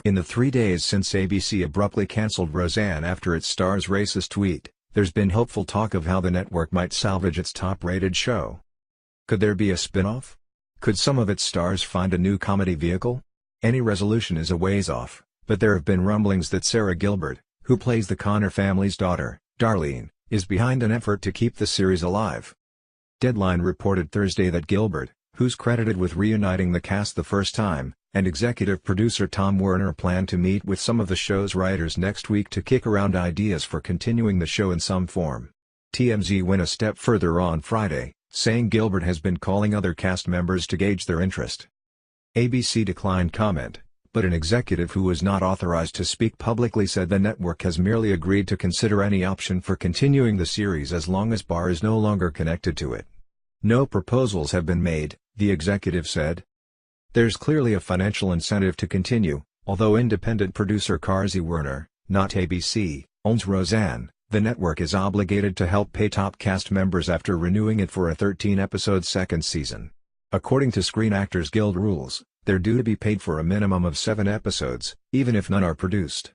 In the 3 days since ABC abruptly cancelled Roseanne after its star's racist tweet, there's been hopeful talk of how the network might salvage its top-rated show. Could there be a spin-off? Could some of its stars find a new comedy vehicle? Any resolution is a ways off, but there have been rumblings that Sara Gilbert, who plays the Connor family's daughter, Darlene, is behind an effort to keep the series alive. Deadline reported Thursday that Gilbert, who's credited with reuniting the cast the first time, and executive producer Tom Werner plan to meet with some of the show's writers next week to kick around ideas for continuing the show in some form. TMZ went a step further on Friday, saying Gilbert has been calling other cast members to gauge their interest. ABC declined comment, but an executive who was not authorized to speak publicly said the network has merely agreed to consider any option for continuing the series as long as Barr is no longer connected to it. No proposals have been made, the executive said. There's clearly a financial incentive to continue, although independent producer Carsey Werner, not ABC, owns Roseanne. The network is obligated to help pay top cast members after renewing it for a 13-episode second season. According to Screen Actors Guild rules, they're due to be paid for a minimum of 7 episodes, even if none are produced.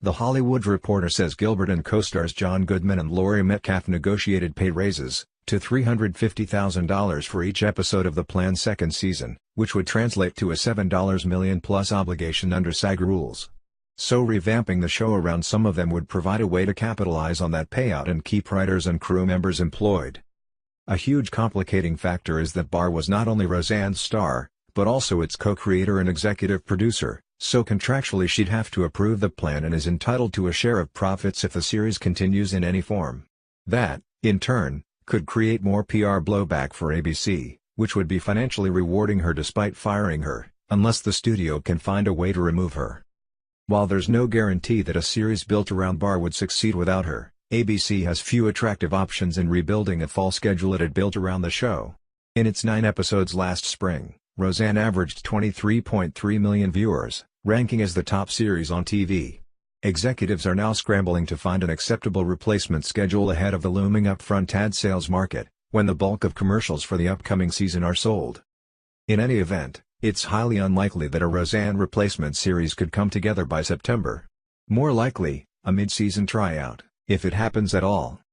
The Hollywood Reporter says Gilbert and co-stars John Goodman and Laurie Metcalf negotiated pay raises to $350,000 for each episode of the planned second season, which would translate to a $7 million plus obligation under SAG rules. So revamping the show around some of them would provide a way to capitalize on that payout and keep writers and crew members employed. A huge complicating factor is that Barr was not only Roseanne's star, but also its co-creator and executive producer, so contractually she'd have to approve the plan and is entitled to a share of profits if the series continues in any form. That, in turn, could create more PR blowback for ABC, which would be financially rewarding her despite firing her, unless the studio can find a way to remove her. While there's no guarantee that a series built around Barr would succeed without her, ABC has few attractive options in rebuilding a fall schedule it had built around the show. In its 9 episodes last spring, Roseanne averaged 23.3 million viewers, ranking as the top series on TV. Executives are now scrambling to find an acceptable replacement schedule ahead of the looming upfront ad sales market, when the bulk of commercials for the upcoming season are sold. In any event, it's highly unlikely that a Roseanne replacement series could come together by September. More likely, a mid-season tryout, if it happens at all.